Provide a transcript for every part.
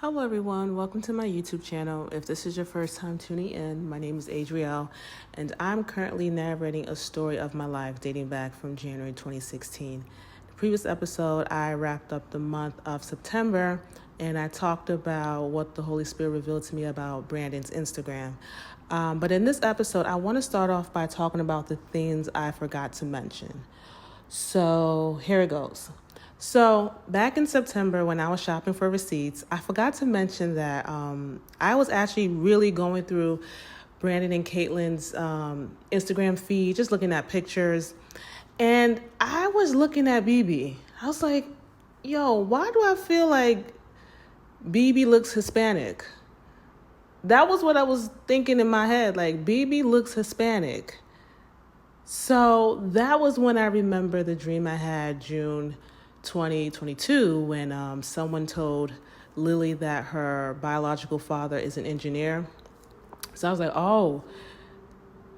Hello everyone, welcome to my YouTube channel. If this is your first time tuning in, my name is Adrielle and I'm currently narrating a story of my life dating back from January 2016. In the previous episode, I wrapped up the month of September and I talked about what the Holy Spirit revealed to me about Brandon's Instagram. But in this episode, I want to start off by talking about the things I forgot to mention. So here it goes. So back in September when I was shopping for receipts, I forgot to mention that I was actually really going through Brandon and Caitlin's Instagram feed, just looking at pictures. And I was looking at BB. I was like, yo, why do I feel like BB looks Hispanic? That was what I was thinking in my head. Like, BB looks Hispanic. So that was when I remember the dream I had June 2022 when someone told Lily that her biological father is an engineer. So I was like, oh,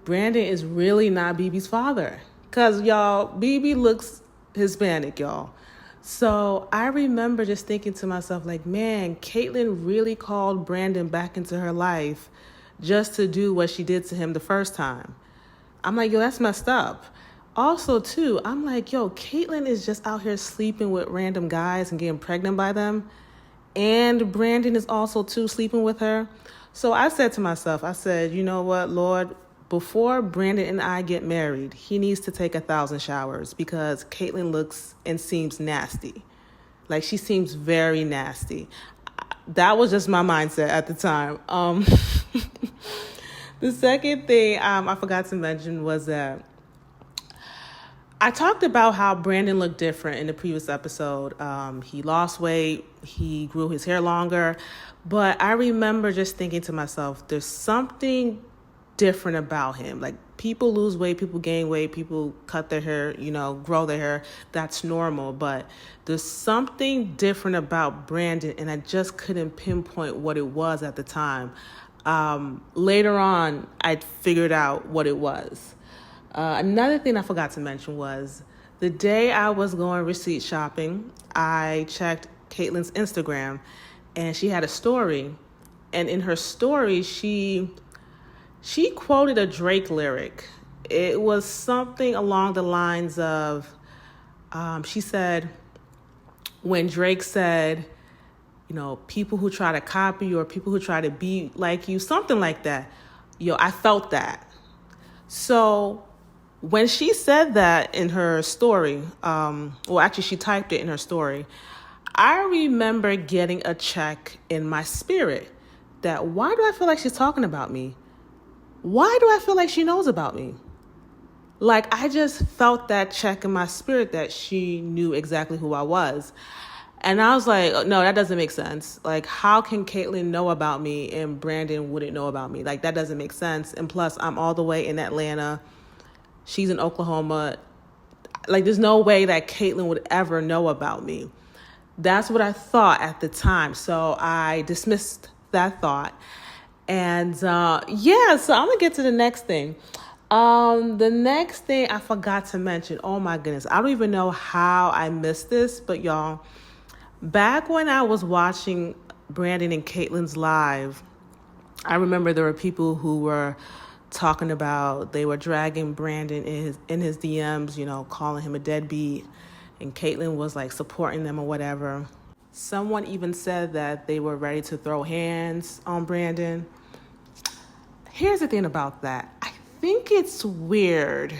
Brandon is really not BB's father. Because, y'all, BB looks Hispanic, y'all. So I remember just thinking to myself, like, man, Caitlin really called Brandon back into her life just to do what she did to him the first time. I'm like, yo, that's messed up. Also, too, I'm like, yo, Caitlin is just out here sleeping with random guys and getting pregnant by them. And Brandon is also, too, sleeping with her. So I said to myself, I said, you know what, Lord, before Brandon and I get married, he needs to take 1,000 showers because Caitlin looks and seems nasty. Like, she seems very nasty. That was just my mindset at the time. The second thing I forgot to mention was that I talked about how Brandon looked different in the previous episode. He lost weight, he grew his hair longer, but I remember just thinking to myself, there's something different about him. Like, people lose weight, people gain weight, people cut their hair, grow their hair. That's normal, but there's something different about Brandon, and I just couldn't pinpoint what it was at the time. Later on, I figured out what it was. Another thing I forgot to mention was the day I was going receipt shopping, I checked Caitlin's Instagram and she had a story. And in her story, she quoted a Drake lyric. It was something along the lines of, she said, when Drake said, people who try to copy you or people who try to be like you, something like that. I felt that. So when she said that in her story, actually she typed it in her story, I remember getting a check in my spirit that why do I feel like she's talking about me? Why do I feel like she knows about me? Like, I just felt that check in my spirit that she knew exactly who I was. And I was like, no, that doesn't make sense. Like, how can Caitlin know about me and Brandon wouldn't know about me? Like, that doesn't make sense. And plus, I'm all the way in Atlanta. She's in Oklahoma. Like, there's no way that Caitlin would ever know about me. That's what I thought at the time. So I dismissed that thought. And so I'm going to get to the next thing. The next thing I forgot to mention, oh my goodness, I don't even know how I missed this, but y'all, back when I was watching Brandon and Caitlin's live, I remember there were people who were talking about they were dragging Brandon in his DMs, calling him a deadbeat, and Caitlin was like supporting them or whatever. Someone even said that they were ready to throw hands on Brandon. Here's the thing about that. I think it's weird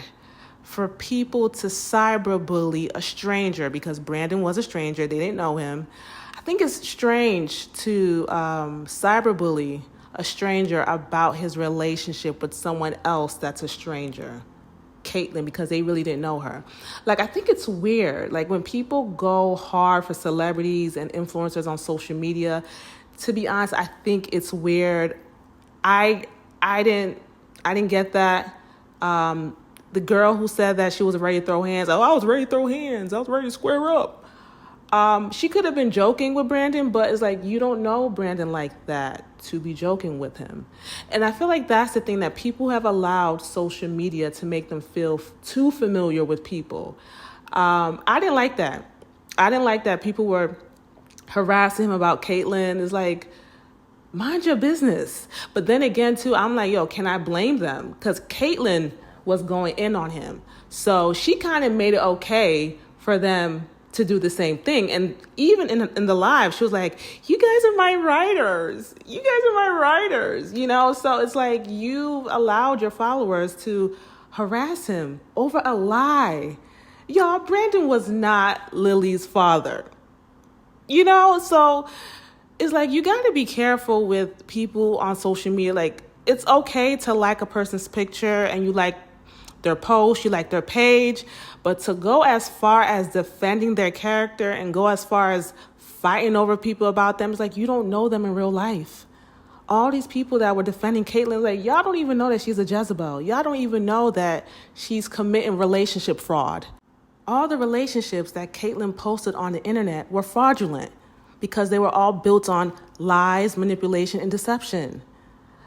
for people to cyberbully a stranger because Brandon was a stranger. They didn't know him. I think it's strange to cyberbully a stranger about his relationship with someone else that's a stranger, Caitlin, because they really didn't know her. Like, I think it's weird. Like, when people go hard for celebrities and influencers on social media, to be honest, I think it's weird. I didn't get that. The girl who said that she was ready to throw hands, I was ready to throw hands. I was ready to square up. She could have been joking with Brandon, but it's like, you don't know Brandon like that to be joking with him. And I feel like that's the thing, that people have allowed social media to make them feel too familiar with people. I didn't like that. People were harassing him about Caitlyn. It's like, mind your business. But then again, too, I'm like, yo, can I blame them? Because Caitlyn was going in on him. So she kind of made it okay for them to do the same thing. And even in the live, she was like, you guys are my writers. You guys are my writers, you know? So it's like you allowed your followers to harass him over a lie. Y'all, Brandon was not Lily's father, you know? So it's like, you got to be careful with people on social media. Like, it's okay to like a person's picture and you like their post, you like their page, but to go as far as defending their character and go as far as fighting over people about them, it's like, you don't know them in real life. All these people that were defending Caitlyn, like, y'all don't even know that she's a Jezebel. Y'all don't even know that she's committing relationship fraud. All the relationships that Caitlyn posted on the internet were fraudulent because they were all built on lies, manipulation, and deception.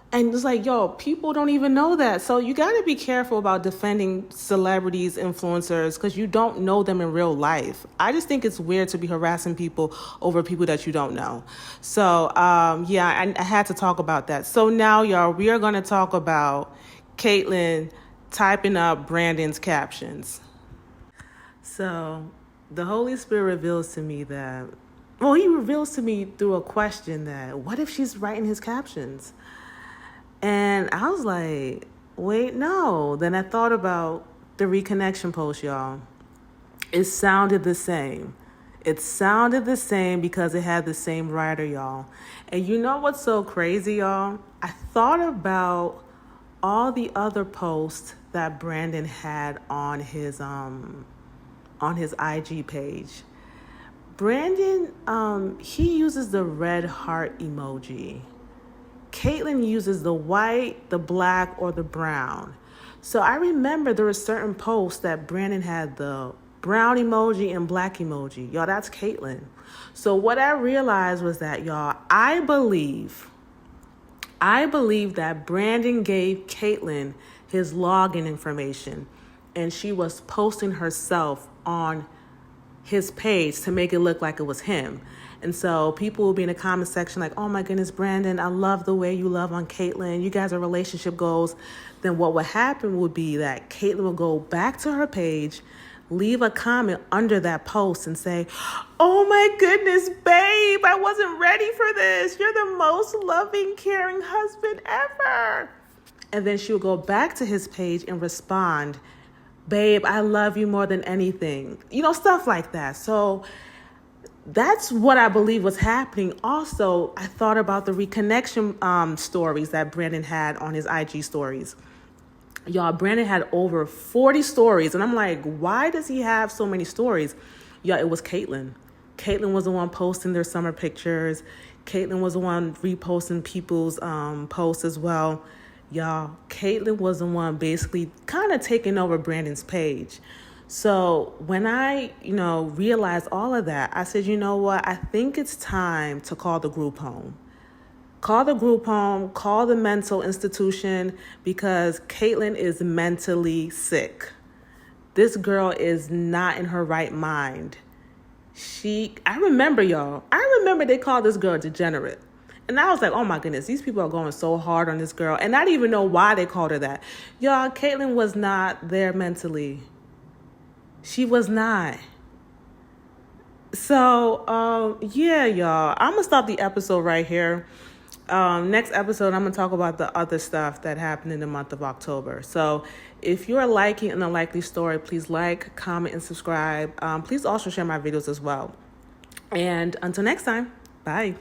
And it's like, yo, people don't even know that. So you got to be careful about defending celebrities, influencers, because you don't know them in real life. I just think it's weird to be harassing people over people that you don't know. So, yeah, I had to talk about that. So now, y'all, we are going to talk about Caitlyn typing up Brandon's captions. So the Holy Spirit reveals to me that, well, he reveals to me through a question that, what if she's writing his captions? And I was like, wait, no. Then I thought about the reconnection post, y'all. It sounded the same. It sounded the same because it had the same writer, y'all. And you know what's so crazy, y'all? I thought about all the other posts that Brandon had on his IG page. Brandon, he uses the red heart emoji. Caitlyn uses the white, the black, or the brown. So I remember there were certain posts that Brandon had the brown emoji and black emoji. Y'all, that's Caitlyn. So what I realized was that, y'all, I believe that Brandon gave Caitlyn his login information and she was posting herself on his page to make it look like it was him. And so people will be in the comment section like, oh my goodness, Brandon, I love the way you love on Caitlyn. You guys are relationship goals. Then what would happen would be that Caitlyn will go back to her page, leave a comment under that post and say, oh my goodness, babe, I wasn't ready for this. You're the most loving, caring husband ever. And then she will go back to his page and respond, babe, I love you more than anything. You know, stuff like that. So that's what I believe was happening. Also, I thought about the reconnection stories that Brandon had on his IG stories. Y'all, Brandon had over 40 stories. And I'm like, why does he have so many stories? Y'all, it was Caitlyn. Caitlyn was the one posting their summer pictures. Caitlyn was the one reposting people's posts as well. Y'all, Caitlyn was the one basically kind of taking over Brandon's page. So when I, realized all of that, I said, you know what? I think it's time to call the group home. Call the group home, call the mental institution, because Caitlyn is mentally sick. This girl is not in her right mind. I remember they called this girl degenerate. And I was like, oh my goodness, these people are going so hard on this girl. And I didn't even know why they called her that. Y'all, Caitlyn was not there mentally. She was not. So, yeah, y'all. I'm going to stop the episode right here. Next episode, I'm going to talk about the other stuff that happened in the month of October. So if you're liking An Unlikely Story, please like, comment, and subscribe. Please also share my videos as well. And until next time, bye.